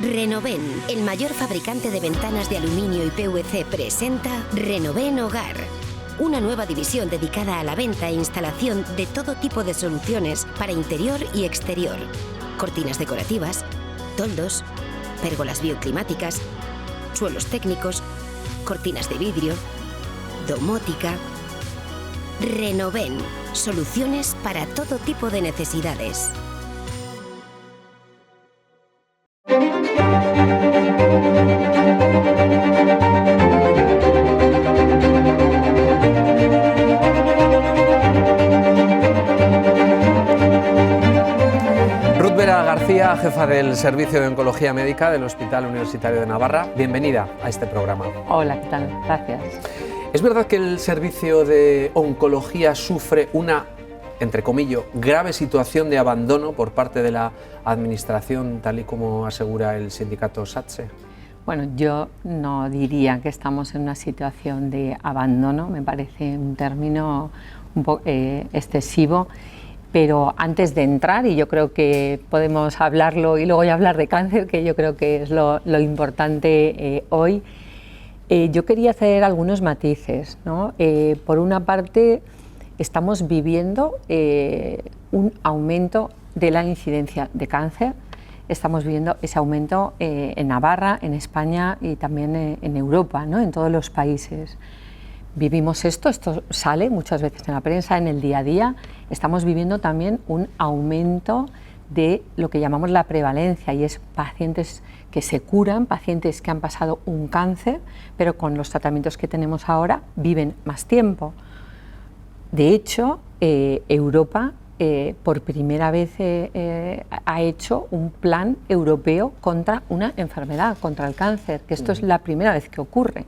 Renoven, el mayor fabricante de ventanas de aluminio y PVC, presenta Renoven Hogar. Una nueva división dedicada a la venta e instalación de todo tipo de soluciones para interior y exterior. Cortinas decorativas, toldos, pérgolas bioclimáticas, suelos técnicos, cortinas de vidrio, domótica. Renoven, soluciones para todo tipo de necesidades. Ruth Vera García, jefa del Servicio de Oncología Médica del Hospital Universitario de Navarra. Bienvenida a este programa. Hola, ¿qué tal? Gracias. ¿Es verdad que el servicio de oncología sufre una, entre comillas, grave situación de abandono por parte de la Administración, tal y como asegura el sindicato SATSE? Bueno, yo no diría que estamos en una situación de abandono, me parece un término un poco excesivo, pero antes de entrar, y yo creo que podemos hablarlo y luego ya hablar de cáncer, que yo creo que es lo importante hoy, yo quería hacer algunos matices, ¿no? Por una parte, estamos viviendo un aumento de la incidencia de cáncer. Estamos viendo ese aumento en Navarra, en España y también en Europa, ¿no? En todos los países. Vivimos esto sale muchas veces en la prensa, en el día a día. Estamos viviendo también un aumento de lo que llamamos la prevalencia, y es pacientes que se curan, pacientes que han pasado un cáncer, pero con los tratamientos que tenemos ahora viven más tiempo. De hecho, Europa por primera vez ha hecho un plan europeo contra una enfermedad, contra el cáncer, que esto es la primera vez que ocurre.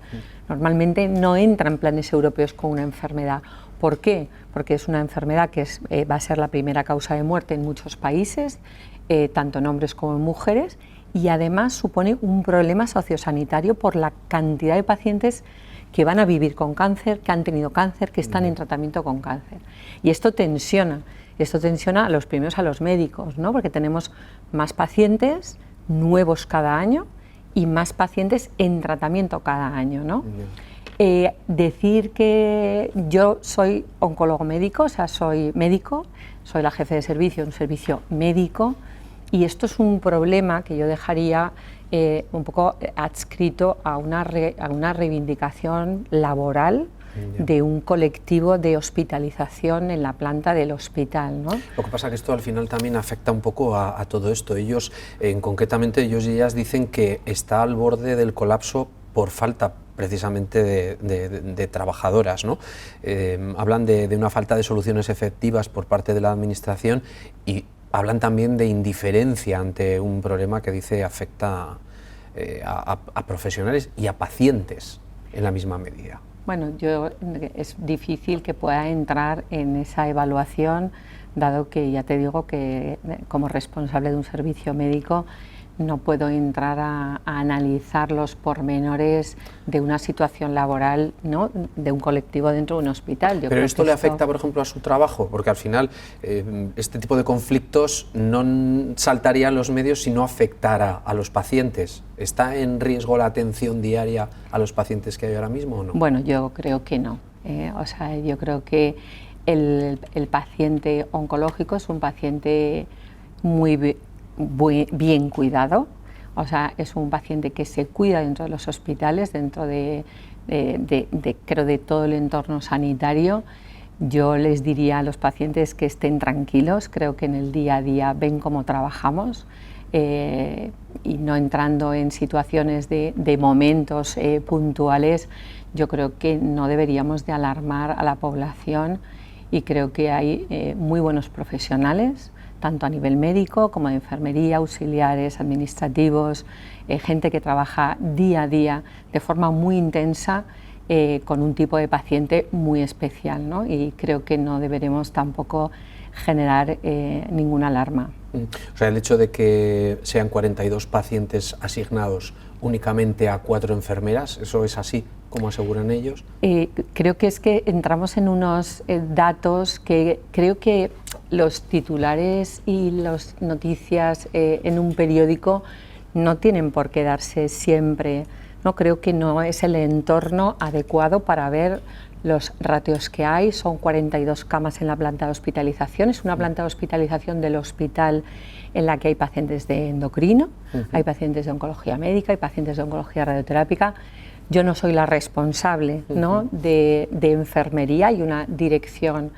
Normalmente no entran planes europeos con una enfermedad. ¿Por qué? Porque es una enfermedad que va a ser la primera causa de muerte en muchos países, tanto en hombres como en mujeres, y además supone un problema sociosanitario por la cantidad de pacientes que van a vivir con cáncer, que han tenido cáncer, que están en tratamiento con cáncer. Y esto tensiona a los primeros, a los médicos, ¿no? Porque tenemos más pacientes nuevos cada año y más pacientes en tratamiento cada año, ¿no? Decir que yo soy oncólogo médico, o sea, soy médico, soy la jefe de servicio, un servicio médico, y esto es un problema que yo dejaría un poco adscrito a una reivindicación laboral de un colectivo de hospitalización en la planta del hospital, ¿no? Lo que pasa es que esto al final también afecta un poco a todo esto. Ellos, concretamente, ellos y ellas dicen que está al borde del colapso por falta precisamente de trabajadoras, ¿no? Hablan de una falta de soluciones efectivas por parte de la Administración y hablan también de indiferencia ante un problema que dice afecta a profesionales y a pacientes en la misma medida. Bueno, es difícil que pueda entrar en esa evaluación, dado que ya te digo que como responsable de un servicio médico no puedo entrar a analizar los pormenores de una situación laboral, ¿no?, de un colectivo dentro de un hospital. Pero esto le afecta, por ejemplo, a su trabajo, porque al final este tipo de conflictos no saltarían los medios si no afectara a los pacientes. ¿Está en riesgo la atención diaria a los pacientes que hay ahora mismo o no? Bueno, yo creo que no. O sea, yo creo que el paciente oncológico es un paciente muy bien cuidado, o sea, es un paciente que se cuida dentro de los hospitales, dentro creo de todo el entorno sanitario. Yo les diría a los pacientes que estén tranquilos, creo que en el día a día ven cómo trabajamos y no entrando en situaciones de momentos puntuales. Yo creo que no deberíamos de alarmar a la población y creo que hay muy buenos profesionales, tanto a nivel médico como de enfermería, auxiliares, administrativos, gente que trabaja día a día de forma muy intensa con un tipo de paciente muy especial, ¿no? Y creo que no deberemos tampoco generar ninguna alarma. O sea, el hecho de que sean 42 pacientes asignados únicamente a 4 enfermeras, ¿eso es así, como aseguran ellos? Creo que es que entramos en unos datos que creo que los titulares y las noticias en un periódico no tienen por qué darse siempre, no creo que no es el entorno adecuado para ver los ratios que hay. Son 42 camas en la planta de hospitalización, es una planta de hospitalización del hospital en la que hay pacientes de endocrino, hay pacientes de oncología médica, hay pacientes de oncología radioterápica. Yo no soy la responsable, ¿no?, de enfermería, hay una dirección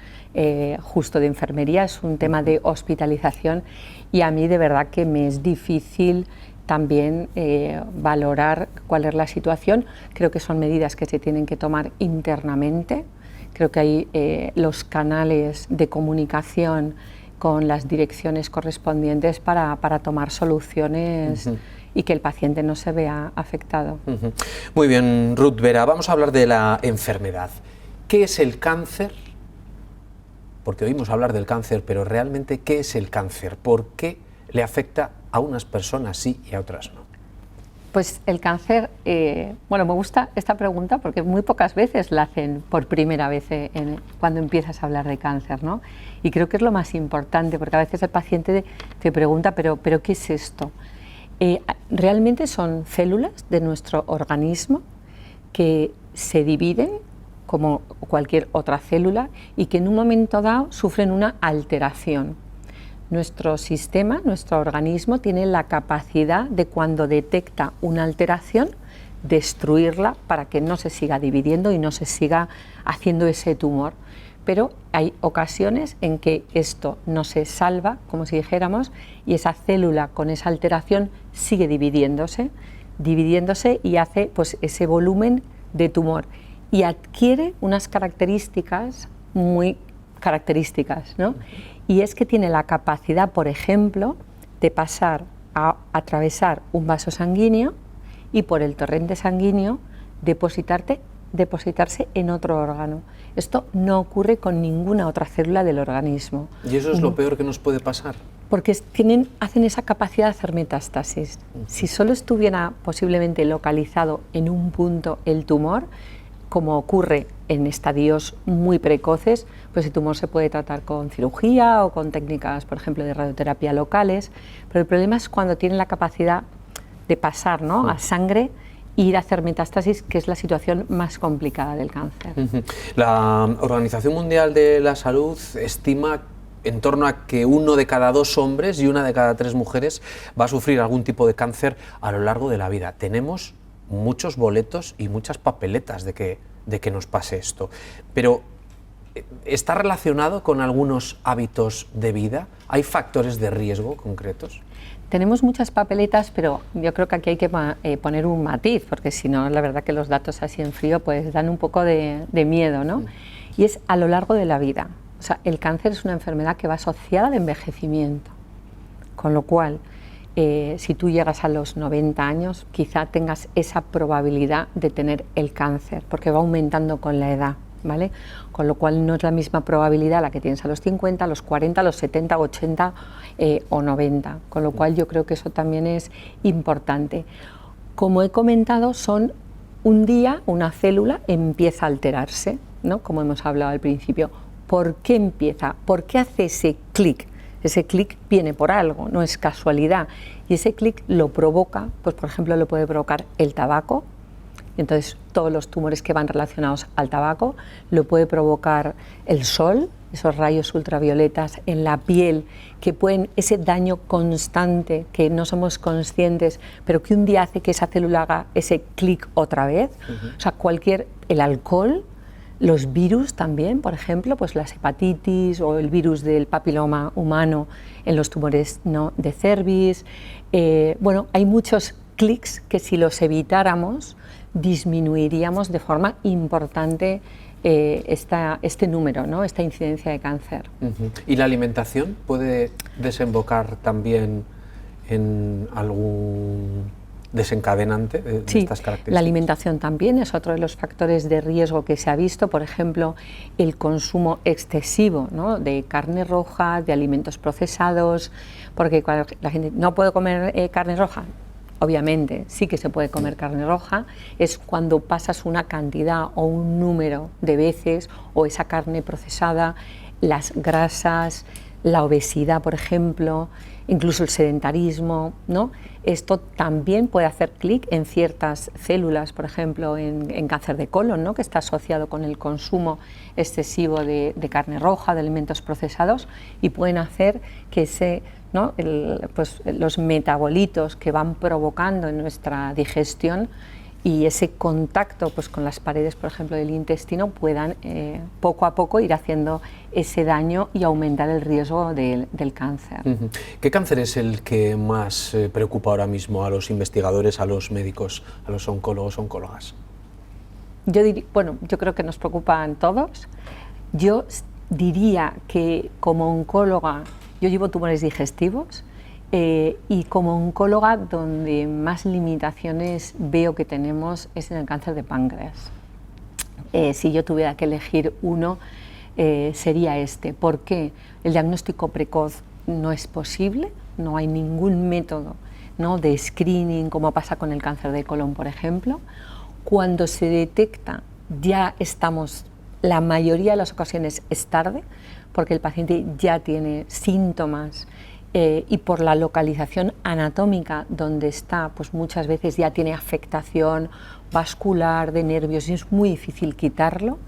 justo de enfermería, es un tema de hospitalización y a mí de verdad que me es difícil también valorar cuál es la situación. Creo que son medidas que se tienen que tomar internamente, creo que hay los canales de comunicación con las direcciones correspondientes para tomar soluciones y que el paciente no se vea afectado. Muy bien, Ruth Vera, vamos a hablar de la enfermedad. ¿Qué es el cáncer? Porque oímos hablar del cáncer, pero realmente, ¿qué es el cáncer? ¿Por qué le afecta a unas personas sí y a otras no? Pues el cáncer, bueno, me gusta esta pregunta porque muy pocas veces la hacen por primera vez cuando empiezas a hablar de cáncer, ¿no? Y creo que es lo más importante, porque a veces el paciente te pregunta, ¿pero qué es esto? Realmente son células de nuestro organismo que se dividen como cualquier otra célula y que en un momento dado sufren una alteración. Nuestro sistema, nuestro organismo tiene la capacidad de, cuando detecta una alteración, destruirla para que no se siga dividiendo y no se siga haciendo ese tumor. Pero hay ocasiones en que esto no se salva, como si dijéramos, y esa célula con esa alteración sigue dividiéndose y hace pues ese volumen de tumor y adquiere unas características muy características, ¿no? Y es que tiene la capacidad, por ejemplo, de pasar a atravesar un vaso sanguíneo y por el torrente sanguíneo depositarse en otro órgano. Esto no ocurre con ninguna otra célula del organismo. ¿Y eso es lo peor que nos puede pasar? Porque hacen esa capacidad de hacer metástasis. Si solo estuviera posiblemente localizado en un punto el tumor, como ocurre en estadios muy precoces, pues el tumor se puede tratar con cirugía o con técnicas, por ejemplo, de radioterapia locales, pero el problema es cuando tienen la capacidad de pasar, ¿no?, a sangre e ir a hacer metástasis, que es la situación más complicada del cáncer. La Organización Mundial de la Salud estima en torno a que 1 de cada 2 hombres y 1 de cada 3 mujeres va a sufrir algún tipo de cáncer a lo largo de la vida. Tenemos muchos boletos y muchas papeletas de que nos pase esto, pero ¿está relacionado con algunos hábitos de vida? ¿Hay factores de riesgo concretos? Tenemos muchas papeletas, pero yo creo que aquí hay que poner un matiz, porque si no, la verdad que los datos así en frío pues dan un poco de miedo, ¿no? Y es a lo largo de la vida. O sea, el cáncer es una enfermedad que va asociada al envejecimiento, con lo cual si tú llegas a los 90 años, quizá tengas esa probabilidad de tener el cáncer, porque va aumentando con la edad, ¿vale? Con lo cual no es la misma probabilidad la que tienes a los 50, a los 40, a los 70, 80 o 90, con lo cual yo creo que eso también es importante. Como he comentado, son un día una célula empieza a alterarse, ¿no?, como hemos hablado al principio. ¿Por qué empieza? ¿Por qué hace ese clic? Ese clic viene por algo, no es casualidad. Y ese clic lo provoca, pues por ejemplo lo puede provocar el tabaco, entonces todos los tumores que van relacionados al tabaco, lo puede provocar el sol, esos rayos ultravioletas en la piel, que pueden, ese daño constante que no somos conscientes, pero que un día hace que esa célula haga ese clic otra vez. O sea, el alcohol, los virus también, por ejemplo, pues las hepatitis o el virus del papiloma humano en los tumores, ¿no?, de cervix. Bueno, hay muchos clics que si los evitáramos disminuiríamos de forma importante este número, ¿no?, esta incidencia de cáncer. ¿Y la alimentación puede desembocar también en algún desencadenante de estas características? La alimentación también es otro de los factores de riesgo que se ha visto, por ejemplo, el consumo excesivo, ¿no?, de carne roja, de alimentos procesados, porque cuando la gente no puede comer carne roja, obviamente sí que se puede comer carne roja, es cuando pasas una cantidad o un número de veces, o esa carne procesada, las grasas, la obesidad, por ejemplo, incluso el sedentarismo, ¿no? Esto también puede hacer clic en ciertas células, por ejemplo, en cáncer de colon, ¿no? Que está asociado con el consumo excesivo de carne roja, de alimentos procesados, y pueden hacer que ¿no? Pues, los metabolitos que van provocando en nuestra digestión y ese contacto pues, con las paredes, por ejemplo, del intestino, puedan poco a poco ir haciendo ese daño y aumentar el riesgo del cáncer. ¿Qué cáncer es el que más preocupa ahora mismo a los investigadores, a los médicos, a los oncólogos, oncólogas? Yo creo que nos preocupan todos. Yo diría que como oncóloga, yo llevo tumores digestivos, y como oncóloga donde más limitaciones veo que tenemos es en el cáncer de páncreas. Si yo tuviera que elegir uno, sería este. ¿Por qué? El diagnóstico precoz no es posible, no hay ningún método, ¿no? de screening como pasa con el cáncer de colon, por ejemplo. Cuando se detecta ya estamos, la mayoría de las ocasiones es tarde, porque el paciente ya tiene síntomas, y por la localización anatómica donde está, pues muchas veces ya tiene afectación vascular, de nervios, y es muy difícil quitarlo.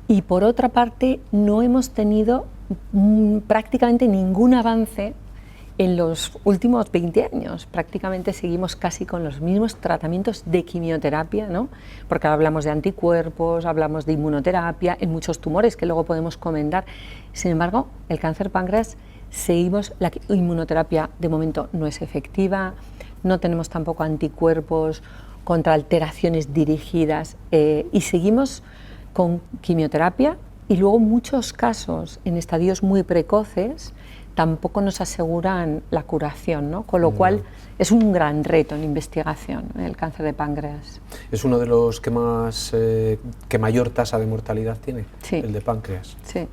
Y por otra parte, no hemos tenido prácticamente ningún avance en los últimos 20 años. Prácticamente seguimos casi con los mismos tratamientos de quimioterapia, ¿no? Porque hablamos de anticuerpos, hablamos de inmunoterapia en muchos tumores que luego podemos comentar. Sin embargo, el cáncer páncreas, la inmunoterapia de momento no es efectiva, no tenemos tampoco anticuerpos contra alteraciones dirigidas, y seguimos con quimioterapia, y luego muchos casos en estadios muy precoces tampoco nos aseguran la curación, ¿no? Con lo cual es un gran reto en investigación el cáncer de páncreas. ¿Es uno de los que mayor tasa de mortalidad tiene? Sí. El de páncreas. Sí.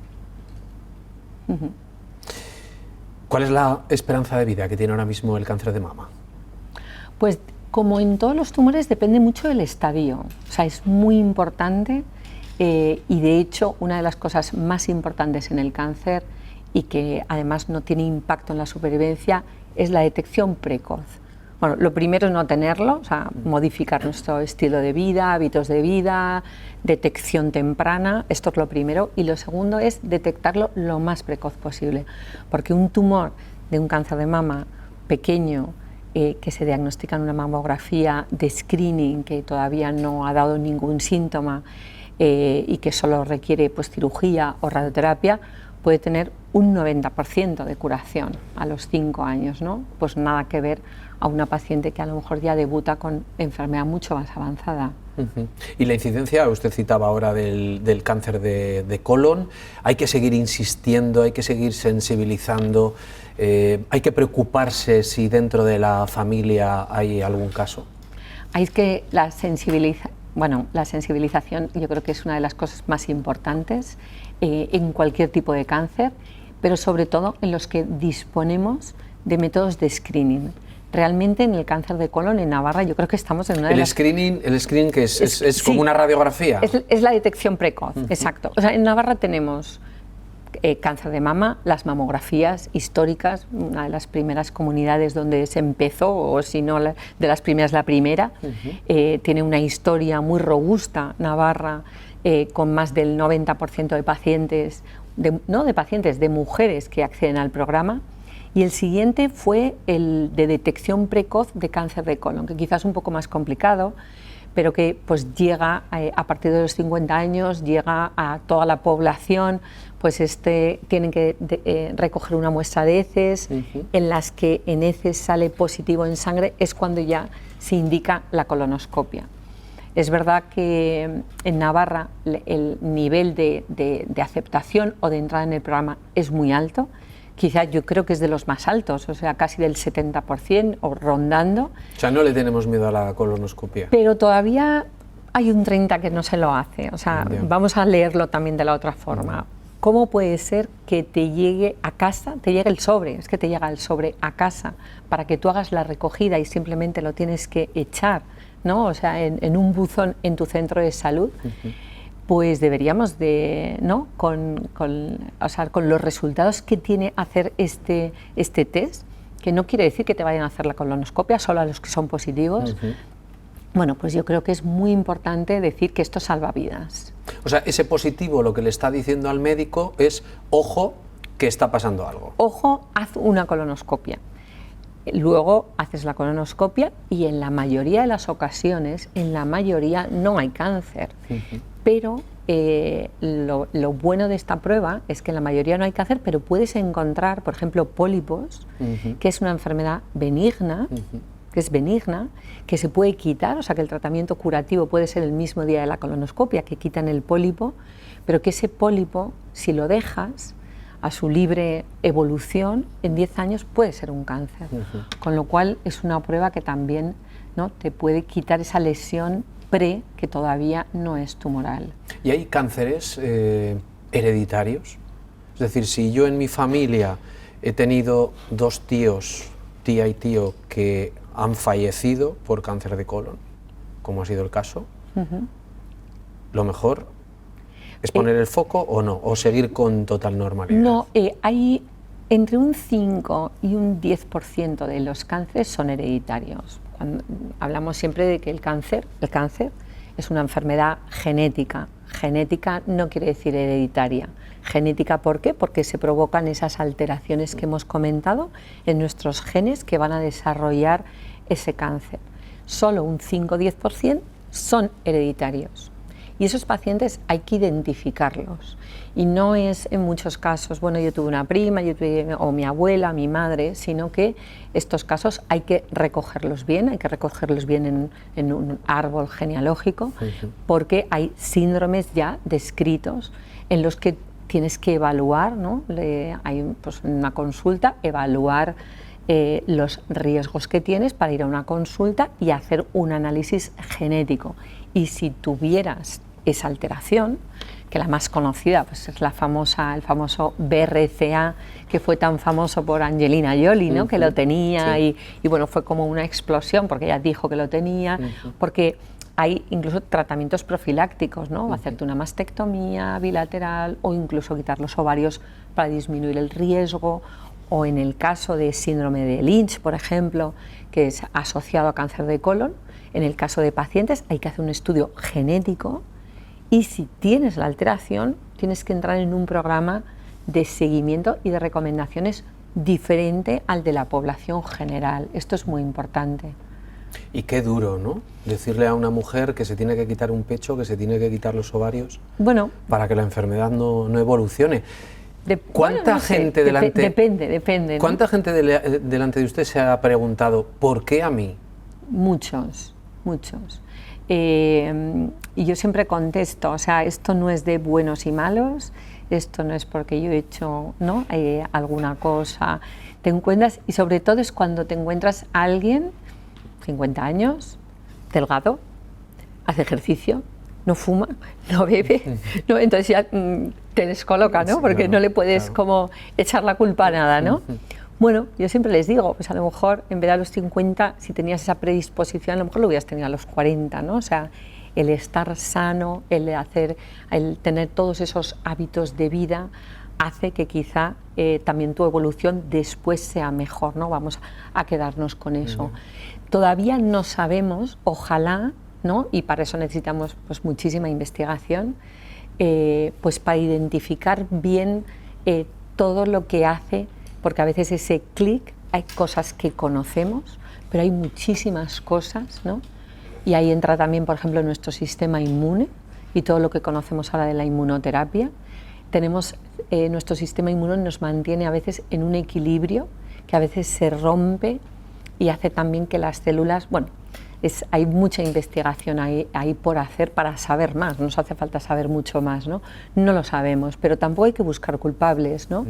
¿Cuál es la esperanza de vida que tiene ahora mismo el cáncer de mama? Pues como en todos los tumores depende mucho del estadio, o sea, es muy importante, y de hecho una de las cosas más importantes en el cáncer y que además no tiene impacto en la supervivencia es la detección precoz. Bueno, lo primero es no tenerlo, o sea, modificar nuestro estilo de vida, hábitos de vida, detección temprana, esto es lo primero, y lo segundo es detectarlo lo más precoz posible, porque un tumor de un cáncer de mama pequeño, que se diagnostica en una mamografía de screening que todavía no ha dado ningún síntoma, y que solo requiere pues, cirugía o radioterapia, puede tener un 90% de curación a los 5 años, ¿no? Pues nada que ver a una paciente que a lo mejor ya debuta con enfermedad mucho más avanzada. Y la incidencia, usted citaba ahora del cáncer de colon, hay que seguir insistiendo, hay que seguir sensibilizando, hay que preocuparse si dentro de la familia hay algún caso. Hay que la sensibilización yo creo que es una de las cosas más importantes en cualquier tipo de cáncer, pero sobre todo en los que disponemos de métodos de screening. Realmente en el cáncer de colon en Navarra yo creo que estamos en una de las... ¿El screening que es como una radiografía? Es la detección precoz, exacto. O sea, en Navarra tenemos cáncer de mama, las mamografías históricas, una de las primeras comunidades donde se empezó, o si no de las primeras, la primera. Tiene una historia muy robusta, Navarra, con más del 90% de pacientes, de mujeres que acceden al programa. Y el siguiente fue el de detección precoz de cáncer de colon, que quizás es un poco más complicado, pero que pues llega a partir de los 50 años, llega a toda la población, pues tienen que recoger una muestra de heces, en las que en heces sale positivo en sangre, es cuando ya se indica la colonoscopia. Es verdad que en Navarra el nivel de aceptación o de entrada en el programa es muy alto, quizá yo creo que es de los más altos, o sea, casi del 70% o rondando. O sea, no le tenemos miedo a la colonoscopia. Pero todavía hay un 30% que no se lo hace, o sea, vamos a leerlo también de la otra forma. ¿Cómo puede ser que te llegue a casa, te llegue el sobre, es que te llega el sobre a casa para que tú hagas la recogida y simplemente lo tienes que echar, ¿no? O sea, en un buzón en tu centro de salud? Pues deberíamos de, ¿no? Con los resultados que tiene hacer este test, que no quiere decir que te vayan a hacer la colonoscopia, solo a los que son positivos. Bueno, pues yo creo que es muy importante decir que esto salva vidas. O sea, ese positivo lo que le está diciendo al médico es, ojo, que está pasando algo. Ojo, haz una colonoscopia. Luego haces la colonoscopia y en la mayoría de las ocasiones, no hay cáncer. Pero lo bueno de esta prueba es que en la mayoría no hay cáncer, pero puedes encontrar, por ejemplo, pólipos, que es una enfermedad benigna, que se puede quitar, o sea que el tratamiento curativo puede ser el mismo día de la colonoscopia, que quitan el pólipo, pero que ese pólipo, si lo dejas a su libre evolución, en 10 años puede ser un cáncer. Con lo cual es una prueba que también, ¿no?, te puede quitar esa lesión que todavía no es tumoral. ¿Y hay cánceres hereditarios? Es decir, si yo en mi familia he tenido 2 tíos, tía y tío, que han fallecido por cáncer de colon, como ha sido el caso, lo mejor es poner el foco o no, o seguir con total normalidad. No, hay entre un 5 y un 10% de los cánceres son hereditarios. Hablamos siempre de que el cáncer es una enfermedad genética. Genética no quiere decir hereditaria. Genética, ¿por qué? Porque se provocan esas alteraciones que hemos comentado en nuestros genes que van a desarrollar ese cáncer. Solo un 5-10% son hereditarios. Y esos pacientes hay que identificarlos. Y no es en muchos casos, bueno, yo tuve una prima, o mi abuela, mi madre, sino que estos casos hay que recogerlos bien, en un árbol genealógico, porque hay síndromes ya descritos en los que tienes que evaluar, ¿no? Hay pues, una consulta, evaluar los riesgos que tienes para ir a una consulta y hacer un análisis genético. Y si tuvieras esa alteración, que la más conocida pues es el famoso BRCA, que fue tan famoso por Angelina Jolie, ¿no? Que lo tenía, y bueno, fue como una explosión porque ella dijo que lo tenía, porque hay incluso tratamientos profilácticos, ¿no? Hacerte una mastectomía bilateral o incluso quitar los ovarios para disminuir el riesgo, o en el caso de síndrome de Lynch, por ejemplo, que es asociado a cáncer de colon, en el caso de pacientes hay que hacer un estudio genético y si tienes la alteración tienes que entrar en un programa de seguimiento y de recomendaciones diferente al de la población general. Esto es muy importante. Y qué duro, ¿no? Decirle a una mujer que se tiene que quitar un pecho, que se tiene que quitar los ovarios, para que la enfermedad no evolucione. ¿Cuánta gente delante? Depende. ¿Cuánta gente delante de usted se ha preguntado por qué a mí? Muchos. Y yo siempre contesto, o sea, esto no es de buenos y malos, esto no es porque yo he hecho, ¿no? Alguna cosa. Te encuentras, y sobre todo es cuando te encuentras a alguien, 50 años, delgado, hace ejercicio, no fuma, no bebe, ¿no? Entonces ya te descoloca, ¿no? Porque no le puedes como echar la culpa a nada, ¿no? Bueno, yo siempre les digo, pues a lo mejor en vez de a los 50, si tenías esa predisposición, a lo mejor lo hubieras tenido a los 40, ¿no? O sea, el estar sano, el tener todos esos hábitos de vida hace que quizá también tu evolución después sea mejor, ¿no? Vamos a quedarnos con eso. Todavía no sabemos, ojalá, ¿no? Y para eso necesitamos pues muchísima investigación, pues para identificar bien todo lo que hace, porque a veces ese clic, hay cosas que conocemos, pero hay muchísimas cosas, ¿no? Y ahí entra también, por ejemplo, nuestro sistema inmune y todo lo que conocemos ahora de la inmunoterapia. Nuestro sistema inmune nos mantiene a veces en un equilibrio que a veces se rompe y hace también que las células, hay mucha investigación ahí por hacer para saber más, no nos hace falta saber mucho más, ¿no? No lo sabemos, pero tampoco hay que buscar culpables, ¿no?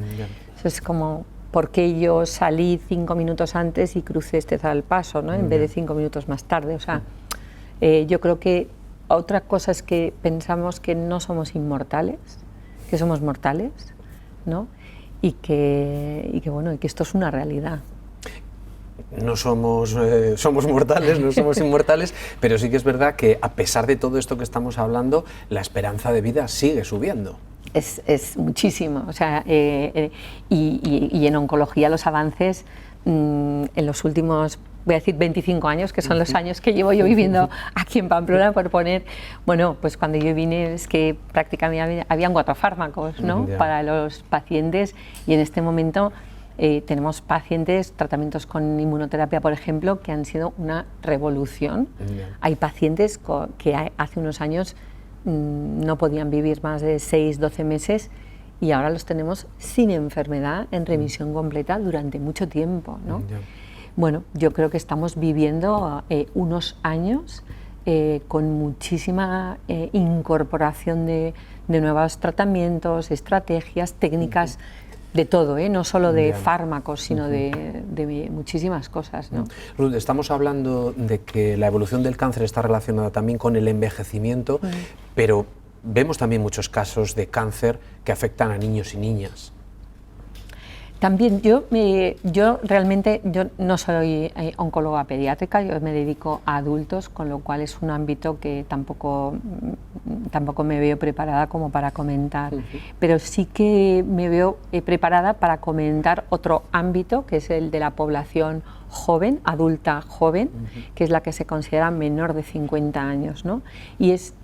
Eso es como, ¿por qué yo salí 5 minutos antes y crucé al paso, ¿no? En vez de 5 minutos más tarde? O sea, yo creo que otra cosa es que pensamos que no somos inmortales, que somos mortales, ¿no? Y que esto es una realidad. no somos, somos mortales, no somos inmortales, pero sí que es verdad que a pesar de todo esto que estamos hablando, la esperanza de vida sigue subiendo. Es muchísimo, o sea, y en oncología los avances en los últimos, voy a decir 25 años, que son los años que llevo yo viviendo aquí en Pamplona, por poner, bueno, pues cuando yo vine es que prácticamente habían 4 fármacos, ¿no? Para los pacientes, y en este momento tenemos pacientes, tratamientos con inmunoterapia, por ejemplo, que han sido una revolución. Hay pacientes que hace unos años no podían vivir más de 6-12 meses y ahora los tenemos sin enfermedad, en remisión completa durante mucho tiempo, ¿no? Bueno, yo creo que estamos viviendo unos años con muchísima incorporación de nuevos tratamientos, estrategias, técnicas, de todo, no solo de fármacos, sino de muchísimas cosas, ¿no? Ruth, estamos hablando de que la evolución del cáncer está relacionada también con el envejecimiento, pero vemos también muchos casos de cáncer que afectan a niños y niñas. También yo realmente no soy oncóloga pediátrica, yo me dedico a adultos, con lo cual es un ámbito que tampoco me veo preparada como para comentar, pero sí que me veo preparada para comentar otro ámbito, que es el de la población joven, adulta joven, que es la que se considera menor de 50 años, ¿no? Y es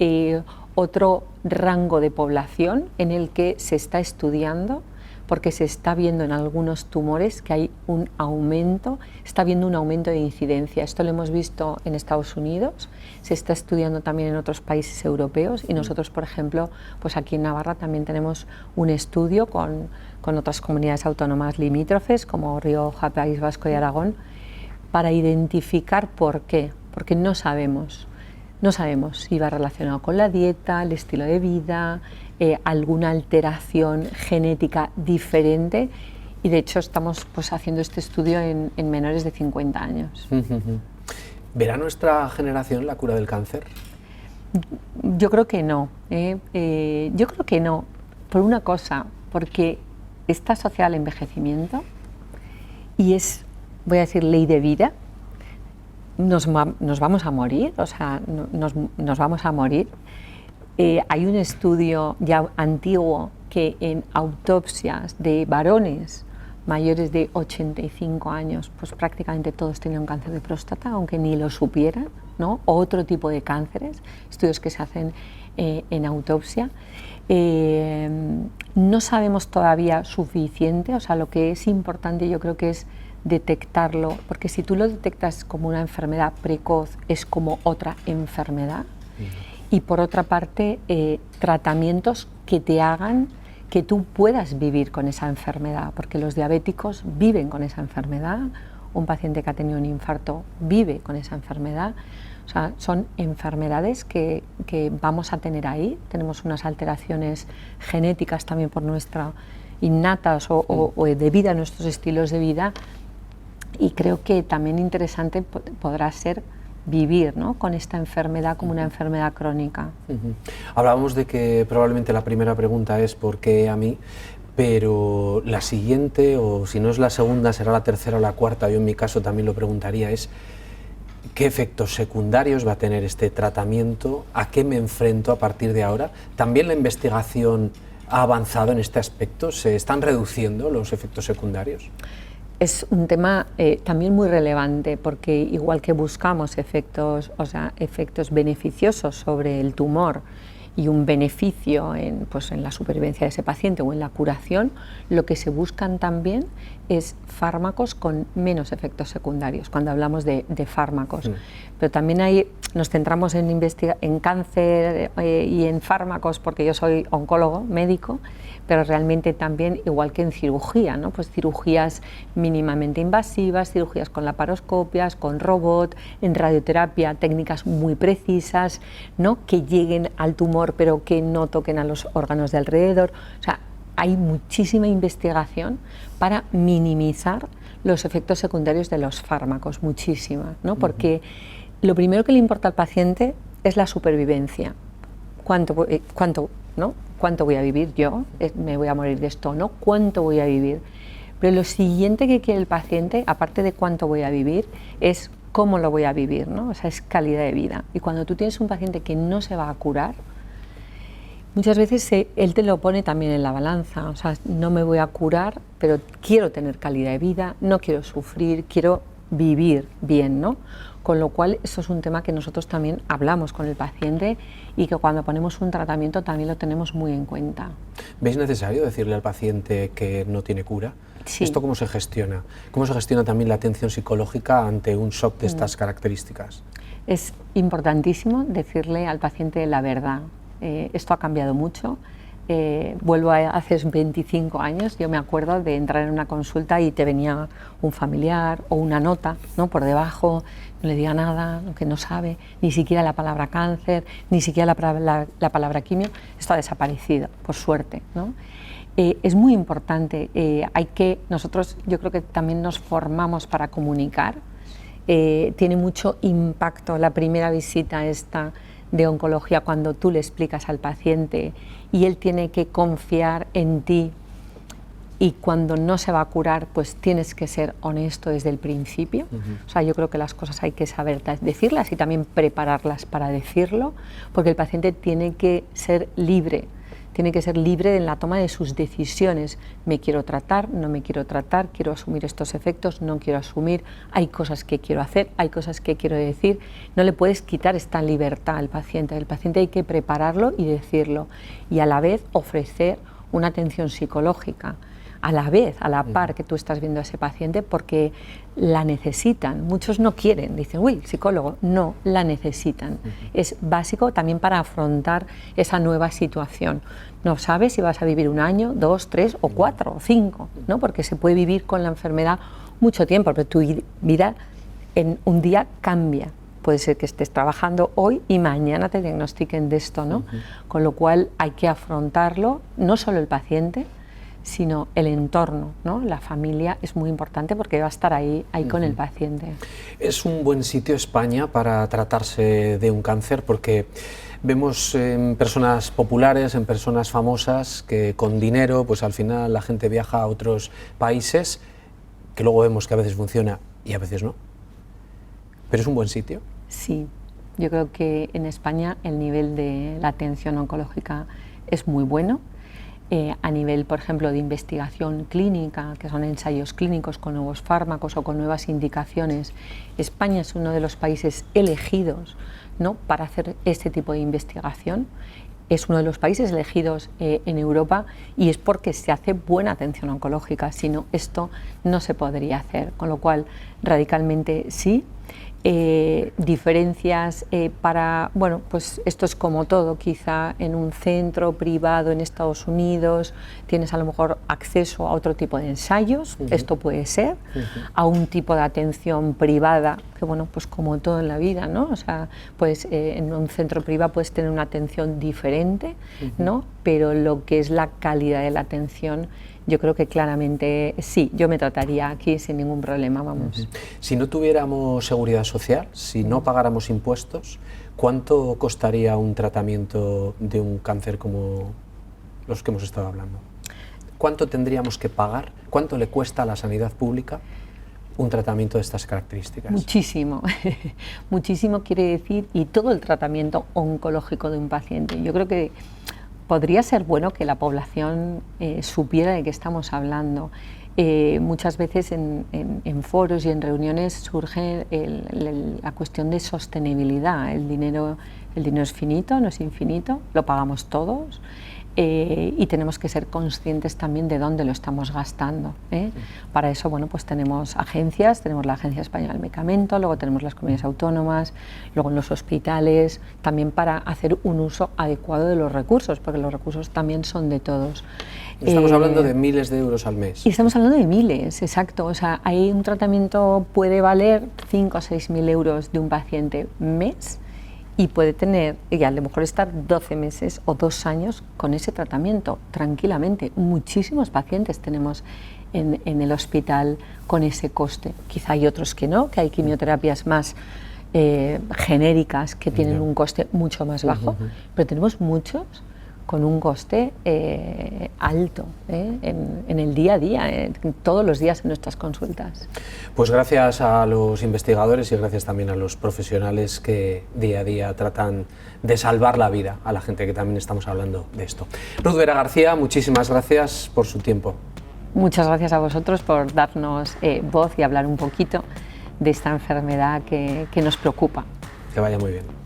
otro rango de población en el que se está estudiando, porque se está viendo en algunos tumores que hay un aumento, está habiendo un aumento de incidencia. Esto lo hemos visto en Estados Unidos, se está estudiando también en otros países europeos, y nosotros, por ejemplo, pues aquí en Navarra también tenemos un estudio con otras comunidades autónomas limítrofes, como Rioja, País Vasco y Aragón, para identificar por qué, porque no sabemos si va relacionado con la dieta, el estilo de vida, alguna alteración genética diferente, y de hecho estamos pues haciendo este estudio en menores de 50 años. ¿Verá nuestra generación la cura del cáncer? Yo creo que no, yo creo que no, por una cosa, porque está asociada al envejecimiento y es, voy a decir, ley de vida. Nos vamos a morir, o sea, nos vamos a morir. Hay un estudio ya antiguo que en autopsias de varones mayores de 85 años, pues prácticamente todos tenían cáncer de próstata, aunque ni lo supieran, ¿no? O otro tipo de cánceres, estudios que se hacen en autopsia. No sabemos todavía suficiente, o sea, lo que es importante yo creo que es detectarlo, porque si tú lo detectas como una enfermedad precoz, es como otra enfermedad. Y por otra parte, tratamientos que te hagan que tú puedas vivir con esa enfermedad, porque los diabéticos viven con esa enfermedad, un paciente que ha tenido un infarto vive con esa enfermedad, o sea, son enfermedades que vamos a tener ahí, tenemos unas alteraciones genéticas también por nuestra innatas o debido a nuestros estilos de vida, y creo que también interesante podrá ser vivir, ¿no?, con esta enfermedad como una enfermedad crónica. Hablábamos de que probablemente la primera pregunta es ¿por qué a mí? Pero la siguiente, o si no es la segunda, será la tercera o la cuarta, yo en mi caso también lo preguntaría, es ¿qué efectos secundarios va a tener este tratamiento? ¿A qué me enfrento a partir de ahora? ¿También la investigación ha avanzado en este aspecto? ¿Se están reduciendo los efectos secundarios? Es un tema también muy relevante, porque igual que buscamos efectos beneficiosos sobre el tumor y un beneficio pues en la supervivencia de ese paciente o en la curación, lo que se buscan también es fármacos con menos efectos secundarios, cuando hablamos de fármacos. Pero también nos centramos en cáncer y en fármacos, porque yo soy oncólogo, médico, pero realmente también, igual que en cirugía, ¿no?, pues cirugías mínimamente invasivas, cirugías con laparoscopias, con robot, en radioterapia, técnicas muy precisas, ¿no?, que lleguen al tumor pero que no toquen a los órganos de alrededor. O sea, hay muchísima investigación para minimizar los efectos secundarios de los fármacos, muchísima, ¿no?, porque lo primero que le importa al paciente es la supervivencia. ¿Cuánto voy a vivir yo? ¿Me voy a morir de esto o no? ¿Cuánto voy a vivir? Pero lo siguiente que quiere el paciente, aparte de cuánto voy a vivir, es cómo lo voy a vivir, ¿no? O sea, es calidad de vida. Y cuando tú tienes un paciente que no se va a curar, muchas veces él te lo pone también en la balanza. O sea, no me voy a curar, pero quiero tener calidad de vida, no quiero sufrir, quiero vivir bien, ¿no? Con lo cual, eso es un tema que nosotros también hablamos con el paciente y que cuando ponemos un tratamiento también lo tenemos muy en cuenta. ¿Veis necesario decirle al paciente que no tiene cura? Sí. ¿Esto cómo se gestiona? ¿Cómo se gestiona también la atención psicológica ante un shock de estas características? Es importantísimo decirle al paciente la verdad. Esto ha cambiado mucho. Vuelvo a hace 25 años, yo me acuerdo de entrar en una consulta y te venía un familiar o una nota, ¿no?, por debajo, no le diga nada, que no sabe, ni siquiera la palabra cáncer, ni siquiera la palabra quimio. Esto ha desaparecido, por suerte, ¿no? Es muy importante, nosotros yo creo que también nos formamos para comunicar. Tiene mucho impacto la primera visita esta de oncología cuando tú le explicas al paciente y él tiene que confiar en ti, y cuando no se va a curar pues tienes que ser honesto desde el principio. O sea, yo creo que las cosas hay que saber decirlas y también prepararlas para decirlo, porque el paciente tiene que ser libre en la toma de sus decisiones. Me quiero tratar, no me quiero tratar, quiero asumir estos efectos, no quiero asumir, hay cosas que quiero hacer, hay cosas que quiero decir. No le puedes quitar esta libertad al paciente. El paciente hay que prepararlo y decirlo, y a la vez ofrecer una atención psicológica, a la vez, a la par que tú estás viendo a ese paciente, porque la necesitan. Muchos no quieren, dicen, uy, psicólogo, no, la necesitan. Es básico también para afrontar esa nueva situación. No sabes si vas a vivir 1 año, 2, 3 o 4 o 5, ¿no? Porque se puede vivir con la enfermedad mucho tiempo, pero tu vida en un día cambia. Puede ser que estés trabajando hoy y mañana te diagnostiquen de esto, ¿no? Con lo cual hay que afrontarlo, no solo el paciente, sino el entorno, ¿no? La familia es muy importante porque va a estar ahí con el paciente. ¿Es un buen sitio España para tratarse de un cáncer? Porque vemos en personas populares, en personas famosas, que con dinero, pues al final la gente viaja a otros países, que luego vemos que a veces funciona y a veces no. ¿Pero es un buen sitio? Sí, yo creo que en España el nivel de la atención oncológica es muy bueno. A nivel, por ejemplo, de investigación clínica, que son ensayos clínicos con nuevos fármacos o con nuevas indicaciones, España es uno de los países elegidos, ¿no?, para hacer este tipo de investigación. Es uno de los países elegidos en Europa, y es porque se hace buena atención oncológica, si no, esto no se podría hacer, con lo cual radicalmente sí. Diferencias bueno, pues esto es como todo, quizá en un centro privado en Estados Unidos tienes a lo mejor acceso a otro tipo de ensayos, esto puede ser, a un tipo de atención privada, que bueno, pues como todo en la vida, ¿no? O sea, pues en un centro privado puedes tener una atención diferente, ¿no? Pero lo que es la calidad de la atención, yo creo que claramente sí, yo me trataría aquí sin ningún problema, vamos. Si no tuviéramos seguridad social, si no pagáramos impuestos, ¿cuánto costaría un tratamiento de un cáncer como los que hemos estado hablando? ¿Cuánto tendríamos que pagar? ¿Cuánto le cuesta a la sanidad pública un tratamiento de estas características? Muchísimo, muchísimo quiere decir, y todo el tratamiento oncológico de un paciente. Yo creo que podría ser bueno que la población supiera de qué estamos hablando. Muchas veces en foros y en reuniones surge la cuestión de sostenibilidad. El dinero es finito, no es infinito, lo pagamos todos. Y tenemos que ser conscientes también de dónde lo estamos gastando, ¿eh? Para eso, bueno, pues tenemos agencias, tenemos la Agencia Española del Medicamento, luego tenemos las comunidades autónomas, luego en los hospitales, también para hacer un uso adecuado de los recursos, porque los recursos también son de todos. Estamos hablando de miles de euros al mes. Y estamos hablando de miles, exacto. O sea, hay un tratamiento puede valer 5 o 6 mil euros de un paciente mes, y puede tener, y a lo mejor estar 12 meses o 2 años con ese tratamiento tranquilamente. Muchísimos pacientes tenemos en el hospital con ese coste. Quizá hay otros que no, que hay quimioterapias más genéricas que tienen un coste mucho más bajo, pero tenemos muchos con un coste alto en el día a día, todos los días en nuestras consultas. Pues gracias a los investigadores y gracias también a los profesionales que día a día tratan de salvar la vida a la gente que también estamos hablando de esto. Ruth Vera García, muchísimas gracias por su tiempo. Muchas gracias a vosotros por darnos voz y hablar un poquito de esta enfermedad que nos preocupa. Que vaya muy bien.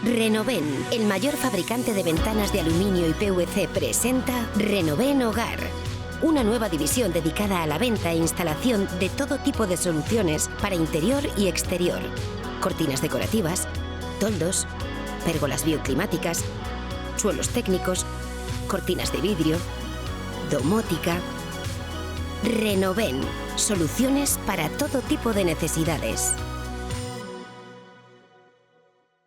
Renoven, el mayor fabricante de ventanas de aluminio y PVC, presenta Renoven Hogar, una nueva división dedicada a la venta e instalación de todo tipo de soluciones para interior y exterior. Cortinas decorativas, toldos, pérgolas bioclimáticas, suelos técnicos, cortinas de vidrio, domótica. Renoven, soluciones para todo tipo de necesidades.